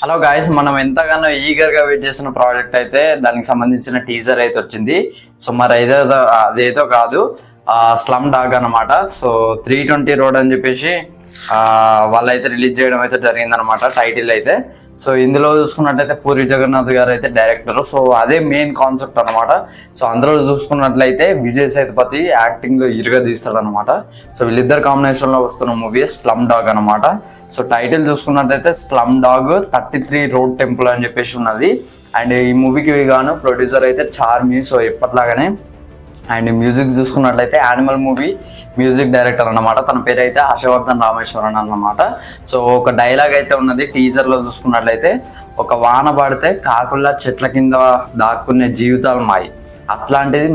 Hello guys, మనం ఎంతగానో eager గా వెయిట్ చేసిన ప్రోడక్ట్ అయితే దానికి సంబంధించిన టీజర్ అయితే వచ్చింది. సో మరి అదేదో కాదు, స్లమ్ డాగ్ అనమాట. సో 320 రోడ్ అని చెప్పేసి వాళ్ళైతే రిలీజ్ చేయడం అయితే జరిగిందనమాట టైటిల్ అయితే. సో ఇందులో చూసుకున్నట్లయితే పూరి జగన్నాథ్ గారు అయితే డైరెక్టర్. సో అదే మెయిన్ కాన్సెప్ట్ అనమాట. సో అందులో చూసుకున్నట్లయితే విజయ్ సేతుపతి యాక్టింగ్ లో ఇరుగా తీస్తాడు అనమాట. సో వీళ్ళిద్దరు కాంబినేషన్ లో వస్తున్న మూవీ స్లమ్ డాగ్ అనమాట. సో టైటిల్ చూసుకున్నట్లయితే స్లమ్ డాగ్ 33 రోడ్ టెంపుల్ అని చెప్పేసి ఉన్నది. అండ్ ఈ మూవీకి గాను ప్రొడ్యూసర్ అయితే చార్మి. సో ఎప్పటిలాగానే. అండ్ మ్యూజిక్ చూసుకున్నట్లయితే యానిమల్ మూవీ మ్యూజిక్ డైరెక్టర్ అన్నమాట. తన పేరు అయితే హర్షవర్ధన్ రామేశ్వరన్ అన్నమాట. సో ఒక డైలాగ్ అయితే ఉన్నది టీజర్ లో చూసుకున్నట్లయితే, ఒక వాన పడితే కాకుల్లా చెట్ల కింద దాక్కునే జీవితాలు మాయి, అట్లాంటిది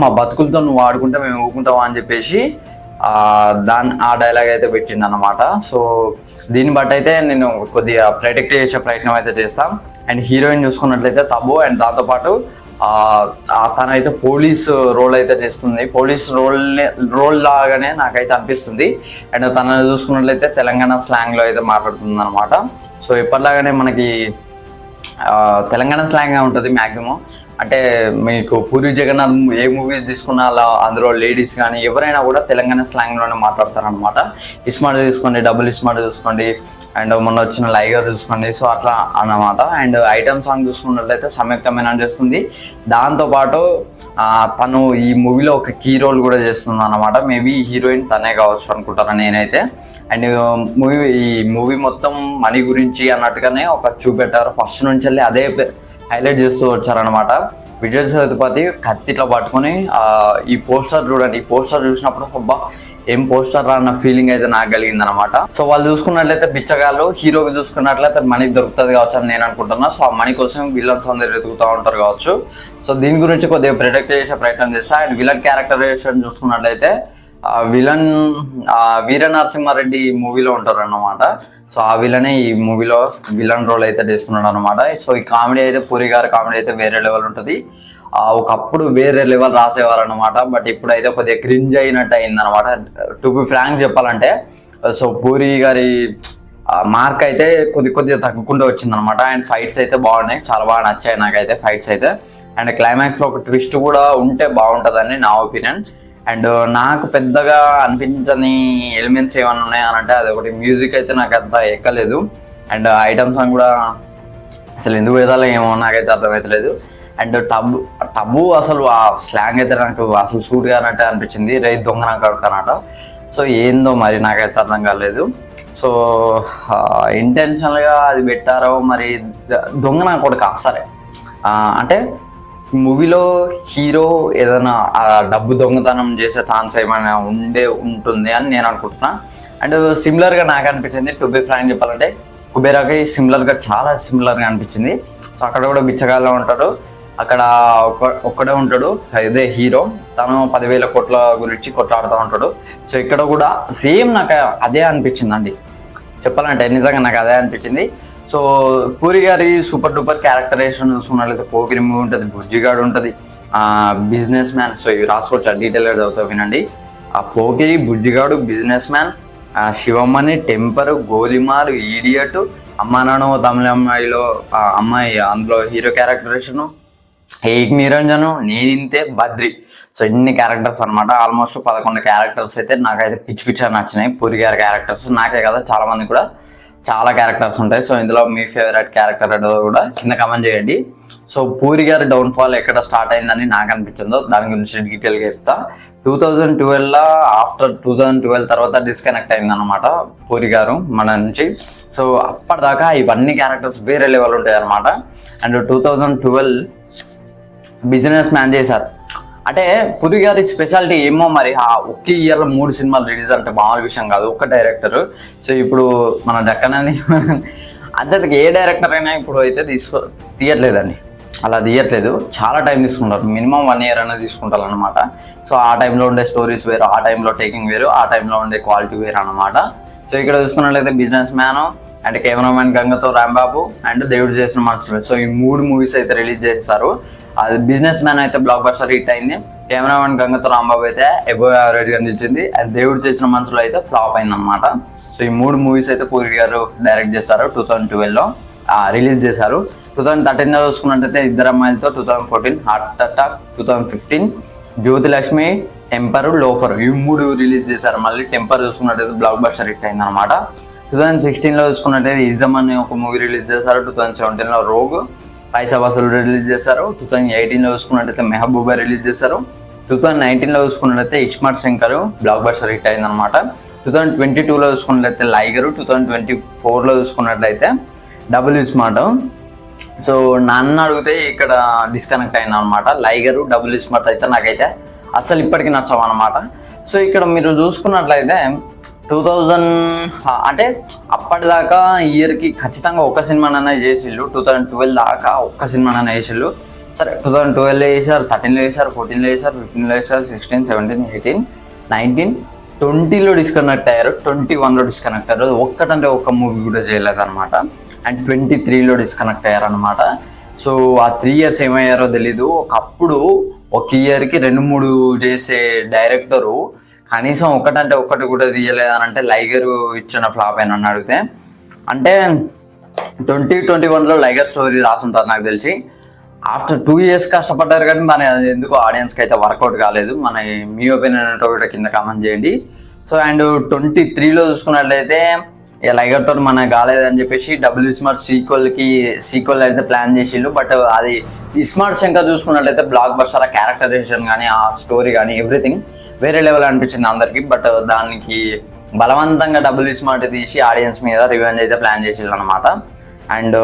మా బతుకులతో నువ్వు ఆడుకుంటే మేము ఊరుకుంటావా అని చెప్పేసి ఆ డైలాగ్ అయితే పెట్టింది అనమాట. సో దీన్ని బట్టి అయితే నేను కొద్దిగా ప్రెడిక్ట్ చేసే ప్రయత్నం అయితే చేస్తాం. అండ్ హీరోయిన్ చూసుకున్నట్లయితే తబు. అండ్ దాంతోపాటు తనైతే పోలీస్ రోల్ అయితే చేస్తుంది. పోలీస్ రోల్ లాగానే నాకైతే అనిపిస్తుంది. అండ్ తనని చూసుకున్నట్లయితే తెలంగాణ స్లాంగ్ లో అయితే మాట్లాడుతుంది అనమాట. సో ఎప్పటిలాగానే మనకి తెలంగాణ స్లాంగ్ ఉంటుంది మ్యాక్సిమం. అంటే మీకు పూరి జగన్నాథ్ ఏ మూవీస్ తీసుకున్నా అలా అందులో లేడీస్ కానీ ఎవరైనా కూడా తెలంగాణ స్లాంగ్లోనే మాట్లాడతారనమాట. ఇస్మార్ట్ చూసుకోండి, డబుల్ ఇస్మార్ట్ చూసుకోండి, అండ్ మొన్న వచ్చిన లైగర్ చూసుకోండి. సో అట్లా అన్నమాట. అండ్ ఐటమ్ సాంగ్ చూసుకున్నట్లయితే సంయుక్త మేనన్ చేస్తుంది. దాంతోపాటు తను ఈ మూవీలో ఒక కీ రోల్ కూడా చేస్తుంది అనమాట. మేబీ హీరోయిన్ తనే కావచ్చు అనుకుంటాను నేనైతే. అండ్ ఈ మూవీ మొత్తం మనీ గురించి అన్నట్టుగానే ఒక చూపెట్టారు. ఫస్ట్ నుంచి వెళ్ళి అదే హైలైట్ చేస్తూ వచ్చారనమాట. విజయ్ సేతుపతి కత్తిట్లో పట్టుకొని ఈ పోస్టర్ చూడండి. ఈ పోస్టర్ చూసినప్పుడు అబ్బా ఏం పోస్టర్ రా అన్న ఫీలింగ్ అయితే నాకు కలిగింది అనమాట. సో వాళ్ళు చూసుకున్నట్లయితే బిచ్చగాళ్ళు, హీరోకి చూసుకున్నట్లయితే మనీ దొరుకుతుంది కావచ్చు అని నేను అనుకుంటున్నా. సో ఆ మనీ కోసం విలన్స్ అందరు ఎదుగుతూ ఉంటారు కావచ్చు. సో దీని గురించి కొద్దిగా ప్రిడిక్ట్ చేసే ప్రయత్నం చేస్తా. అండ్ విలన్ క్యారెక్టరైజేషన్ చూసుకున్నట్లయితే విలన్ వీర నరసింహారెడ్డి మూవీలో ఉంటారు అన్నమాట. సో ఆ విలనే ఈ మూవీలో విలన్ రోల్ అయితే చేస్తున్నాడు అనమాట. సో ఈ కామెడీ అయితే పూరి గారి కామెడీ అయితే వేరే లెవెల్ ఉంటుంది. ఒకప్పుడు వేరే లెవెల్ రాసేవారు అనమాట. బట్ ఇప్పుడైతే కొద్దిగా క్రింజ్ అయినట్టు అయింది అనమాట. టు బి ఫ్రాంక్ చెప్పాలంటే, సో పూరి గారి మార్క్ అయితే కొద్దిగా తగ్గుకుంటూ వచ్చింది అనమాట. అండ్ ఫైట్స్ అయితే బాగున్నాయి, చాలా బాగా నచ్చాయి నాకైతే ఫైట్స్ అయితే. అండ్ క్లైమాక్స్లో ఒక ట్విస్ట్ కూడా ఉంటే బాగుంటుందని నా ఒపీనియన్. అండ్ నాకు పెద్దగా అనిపించని ఎలిమెంట్స్ ఏమైనా ఉన్నాయనంటే అది ఒకటి మ్యూజిక్ అయితే నాకు అంత ఎక్కలేదు. అండ్ ఐటమ్ సాంగ్ కూడా అసలు ఎందుకు విధాలు ఏమో నాకైతే అర్థమవుతలేదు. అండ్ టబు అసలు ఆ స్లాంగ్ అయితే నాకు అసలు సూట్ కానట్టే అనిపించింది. రైతు దొంగ నాకు అడతానట. సో ఏందో మరి నాకైతే అర్థం కాలేదు. సో ఇంటెన్షనల్గా అది పెట్టారో మరి దొంగ నాకు ఒకటి సరే. అంటే మూవీలో హీరో ఏదైనా డబ్బు దొంగతనం చేసే ఛాన్స్ ఏమైనా ఉంటుంది అని నేను అనుకుంటున్నా. అండ్ సిమిలర్గా నాకు అనిపించింది. టు బి ఫ్రాంక్ చెప్పాలంటే కుబేరాకి చాలా సిమిలర్గా అనిపించింది. సో అక్కడ కూడా బిచ్చగాళ్ళ ఉంటాడు, అక్కడ ఒక్కడే ఉంటాడు ఇదే హీరో. తను 10,000 కోట్ల గురించి కొట్లాడుతూ ఉంటాడు. సో ఇక్కడ కూడా సేమ్ నాకు అదే అనిపించింది అండి. చెప్పాలంటే నిజంగా నాకు అదే అనిపించింది. సో పూరి గారి సూపర్ డూపర్ క్యారెక్టరైజేషన్ చూసుకున్నట్లయితే పోకిరి మూవీ ఉంటుంది, బుజ్జిగాడు ఉంటుంది, బిజినెస్ మ్యాన్. సో ఇవి రాసుకోవచ్చు, డీటెయిల్గా చదువుతా వినండి. ఆ Pokiri, Bujjigadu, businessman, Shivamani, temper, Golimaar, idiot, అమ్మా నాన్న తమిళ అమ్మాయిలో అమ్మాయి అందులో hero characterisation, Ek Niranjan, Neninthe, Badri. So ఇన్ని క్యారెక్టర్స్ అనమాట. ఆల్మోస్ట్ 11 క్యారెక్టర్స్ అయితే నాకైతే పిచ్చి నచ్చినాయి. పూరి గారి క్యారెక్టర్స్ నాకే కదా, చాలా మంది కూడా చాలా క్యారెక్టర్స్ ఉంటాయి. సో ఇందులో మీ ఫేవరెట్ క్యారెక్టర్ ఏదో కూడా కింద కమెంట్ చేయండి. సో పూరి గారి డౌన్ఫాల్ ఎక్కడ స్టార్ట్ అయిందని నాకు అనిపించిందో దాని గురించి డీటెయిల్గా చెప్తా. 2012లో ఆఫ్టర్ 2012 తర్వాత డిస్కనెక్ట్ అయింది అనమాట పూరి గారు మన నుంచి. సో అప్పటిదాకా ఇవన్నీ క్యారెక్టర్స్ వేరే లెవెల్ ఉంటాయి అనమాట. అండ్ 2012 బిజినెస్ మ్యాన్ చేశారు. అంటే పూరి గారి స్పెషాలిటీ ఏమో మరి. ఒకే ఇయర్లో 3 సినిమాలు రిలీజ్ అంటే మామూలు విషయం కాదు ఒక్క డైరెక్టర్. సో ఇప్పుడు మన డక్కనది అంతేకి ఏ డైరెక్టర్ అయినా ఇప్పుడు అయితే తీయట్లేదండి, అలా తీయట్లేదు. చాలా టైం తీసుకుంటారు, మినిమం 1 year అనేది తీసుకుంటారు అనమాట. సో ఆ టైంలో ఉండే స్టోరీస్ వేరు, ఆ టైంలో టేకింగ్ వేరు, ఆ టైంలో ఉండే క్వాలిటీ వేరు అనమాట. సో ఇక్కడ చూసుకున్నట్లయితే బిజినెస్ మ్యాన్ అండ్ కెమెరామ్యాన్ గంగతో రాంబాబు అండ్ దేవుడు చేసిన మనసు. సో ఈ 3 మూవీస్ అయితే రిలీజ్ చేస్తారు. అది బిజినెస్ మ్యాన్ అయితే బ్లాక్ బస్టర్ హిట్ అయింది. కెమెరామెన్ గంగతో రాంబాబు అయితే అబోవ్ యావరేజ్గా నిలిచింది. అండ్ దేవుడు చేసిన మనసులో అయితే ఫ్లాప్ అయింది అనమాట. సో సో ఈ 3 మూవీస్ అయితే పూరి గారు డైరెక్ట్ చేశారు 2012లో రిలీజ్ చేశారు. 2013లో చూసుకున్నట్టయితే ఇద్దరు అమ్మాయిలతో, 2014 heart attack, 2015 Jyothilakshmi, temper, loafer ఈ 3 రిలీజ్ చేశారు. మళ్ళీ టెంపర్ చూసుకున్నట్టయితే బ్లాక్ బస్టర్ హిట్ అయింది అనమాట. 2016లో చూసుకున్నట్టయితే ఇజమ్ అనే ఒక మూవీ రిలీజ్ చేశారు. 2017లో రోగ్, పైసా వసూలు రిలీజ్ చేశారు. 2018లో చూసుకున్నట్టయితే మెహబూబా రిలీజ్ చేశారు. 2019లో చూసుకున్నట్లయితే iSmart Shankar block buster hit అయింది అనమాట. 2022లో చూసుకున్నట్లయితే లైగర్, 2024లో చూసుకున్నట్లయితే డబుల్ స్మార్ట్. సో నన్ను అడిగితే ఇక్కడ డిస్కనెక్ట్ అయినా అనమాట. లైగర్, డబుల్ స్మార్ట్ అయితే నాకైతే అసలు ఇప్పటికీ నచ్చవు అనమాట. సో ఇక్కడ మీరు చూసుకున్నట్లయితే 2000 అంటే అప్పటిదాకా ఇయర్కి ఖచ్చితంగా ఒక్క సినిమానైనా చేసిళ్ళు. 2012 దాకా ఒక్క సినిమానైనా చేసిళ్ళు. సరే 2012లో చేశారు, 13లో చేశారు, 14లో చేశారు, 15లో చేశారు, 16, 17, 18, 19, 20లో డిస్కనెక్ట్ అయ్యారు, 21లో డిస్కనెక్ట్ అయ్యారు. ఒక్కటంటే ఒక్క మూవీ కూడా చేయలేదు అనమాట. అండ్ 23లో డిస్కనెక్ట్ అయ్యారు అనమాట. సో ఆ 3 years ఏమయ్యారో తెలీదు. ఒకప్పుడు ఒక ఇయర్కి 2-3 చేసే డైరెక్టరు కనీసం ఒకటంటే ఒక్కటి కూడా తీయలేదు అంటే లైగర్ ఇచ్చిన ఫ్లాప్ అయినా నన్ను అడిగితే. అంటే 2021లో లైగర్ స్టోరీ రాసుంటారు నాకు తెలిసి. ఆఫ్టర్ 2 years కష్టపడ్డారు కానీ మన ఎందుకు ఆడియన్స్కి అయితే వర్కౌట్ కాలేదు. మన మీ ఒపీనియన్ అంటే ఒకటి కింద కామెంట్ చేయండి. సో అండ్ 23లో చూసుకున్నట్లయితే లైగర్తో మనకు కాలేదని చెప్పేసి డబుల్ స్మార్ట్ సీక్వెల్ అయితే ప్లాన్ చేసిండు. బట్ అది ఇస్మార్ట్ శంకర్ చూసుకున్నట్లయితే బ్లాక్ బస్టర్, ఆ క్యారెక్టరైజేషన్ కానీ ఆ స్టోరీ కానీ ఎవ్రీథింగ్ వేరే లెవెల్ అనిపించింది అందరికి. బట్ దానికి బలవంతంగా డబుల్ స్మార్ట్ తీసి ఆడియన్స్ మీద రివెంజ్ అయితే ప్లాన్ చేసిండు అనమాట. అండ్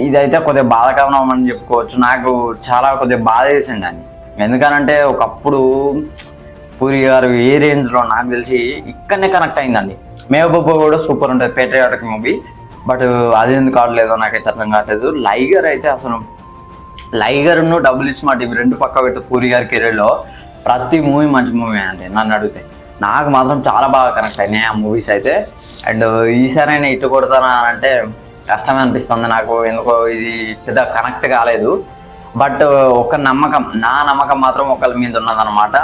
ఇదైతే కొద్దిగా బాధాకరం అని చెప్పుకోవచ్చు. నాకు చాలా కొద్దిగా బాధ వేసిండి అది. ఎందుకనంటే ఒకప్పుడు పూరి గారు ఏ రేంజ్లో నాకు తెలిసి ఇక్కడనే కనెక్ట్ అయిందండి. మెహబూబా కూడా సూపర్ ఉంటుంది, పేట్రియాటిక్ మూవీ. బట్ అది ఎందుకు ఆడలేదో నాకైతే అర్థం కావట్లేదు. లైగర్ అయితే అసలు లైగర్ను డబుల్ స్మార్ట్ ఇవి 2 పక్క పెట్టి పూరి గారి కెరీర్లో ప్రతి మూవీ మంచి మూవీ అండి నన్ను అడిగితే. నాకు మాత్రం చాలా బాగా కనెక్ట్ అయినాయి ఆ మూవీస్ అయితే. అండ్ ఈసారి అయినా ఇటు కొడతానా అంటే కష్టమే అనిపిస్తుంది నాకు. ఎందుకో ఇది పెద్ద కనెక్ట్ కాలేదు. బట్ ఒక నమ్మకం, నా నమ్మకం మాత్రం ఒకళ్ళ మీద ఉన్నదన్నమాట.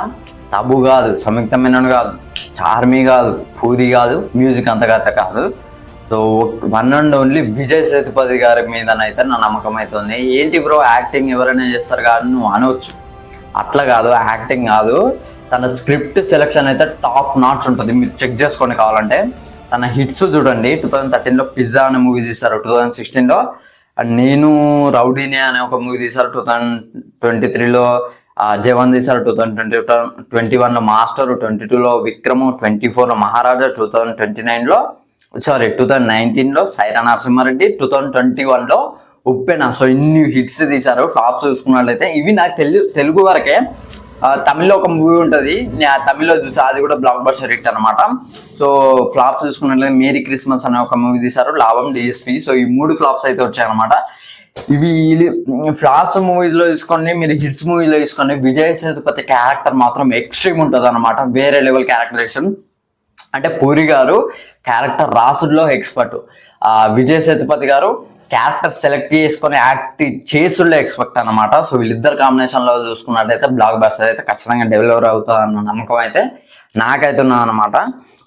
తబు కాదు, సంయుక్త మేనన్ కాదు, చార్మి కాదు, పూరి కాదు, మ్యూజిక్ అంతగా కాదు. So one and only Vijay Sethupathi గారి మీదనైతే నా నమ్మకం అవుతుంది. ఏంటి బ్రో యాక్టింగ్ ఎవరైనా చేస్తారు కానీ నువ్వు అనవచ్చు, అట్లా కాదు, యాక్టింగ్ కాదు. తన స్క్రిప్ట్ సెలెక్షన్ అయితే టాప్ నాట్స్ ఉంటుంది. మీరు చెక్ చేసుకోండి కావాలంటే. తన హిట్స్ చూడండి. 2013లో పిజ్జా అనే మూవీ తీశారు. 2016లో నేను రౌడీనే అనే ఒక మూవీ తీశారు. 2023లో జవాన్ తీశారు. 2021లో మాస్టర్, 22లో విక్రమ్, 24లో మహారాజా, 2019లో సైరా నరసింహారెడ్డి, 2021లో ఉప్పెన. సో ఇన్ని హిట్స్ తీశారు. ఫ్లాప్స్ చూసుకున్నట్లయితే ఇవి నాకు తెలుగు వరకే. తమిళ్లో ఒక మూవీ ఉంటుంది, తమిళ్లో చూసి అది కూడా బ్లాక్ బస్టర్ హిట్ అనమాట. సో ఫ్లాప్స్ చూసుకున్నట్లయితే మేరీ క్రిస్మస్ అనే ఒక మూవీ తీశారు, లాభం, డిఎస్పి. సో ఈ 3 ఫ్లాప్స్ అయితే వచ్చాయన్నమాట. ఇవి ఫ్లాప్స్ మూవీస్లో తీసుకోండి, మీరు హిట్స్ మూవీలో తీసుకోండి. విజయ్ సేతుపతి క్యారెక్టర్ మాత్రం ఎక్స్ట్రీమ్ ఉంటుంది అనమాట. వేరే లెవెల్ క్యారెక్టరేషన్. అంటే పూరి గారు క్యారెక్టర్ రాసుడులో ఎక్స్పర్ట్, విజయ్ సేతుపతి గారు క్యారెక్టర్ సెలెక్ట్ చేసుకొని యాక్ట్ చేసుడులో ఎక్స్పర్ట్ అనమాట. సో వీళ్ళిద్దరు కాంబినేషన్లో చూసుకున్నట్టయితే బ్లాక్ బస్టర్ అయితే ఖచ్చితంగా డెవలప్ అవుతుంది అన్న నమ్మకం అయితే నాకైతే ఉన్నదన్నమాట.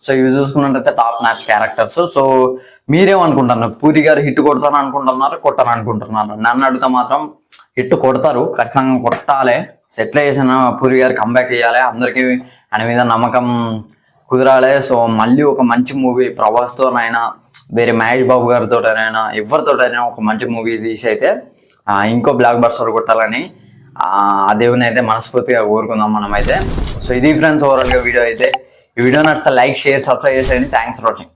సో ఇవి చూసుకున్నట్టయితే టాప్ మ్యాచ్ క్యారెక్టర్స్. సో మీరేమనుకుంటున్నారు? పూరి గారు హిట్ కొడతారు అనుకుంటున్నారు, కొట్టారు అనుకుంటున్నారు? నన్ను అడిగితే మాత్రం హిట్ కొడతారు, ఖచ్చితంగా కొట్టాలి. సెటిల్ చేసిన పూరి గారు కంబ్యాక్ చేయాలి, అందరికీ ఆయన మీద నమ్మకం కుదరాలి. సో మళ్ళీ ఒక మంచి మూవీ ప్రభాస్తోనైనా, వేరే మహేష్ బాబు గారితోటైనా, ఎవరితోటైనా ఒక మంచి మూవీ తీసి అయితే ఇంకో బ్లాక్ బస్టర్ కొట్టాలని ఆ దేవుని అయితే మనస్ఫూర్తిగా కోరుకుందాం మనం అయితే. సో ఇది ఫ్రెండ్స్ ఓవరాల్గా వీడియో అయితే. ఈ వీడియో నచ్చితే లైక్, షేర్, సబ్స్క్రైబ్ చేసేయండి. Thanks for watching.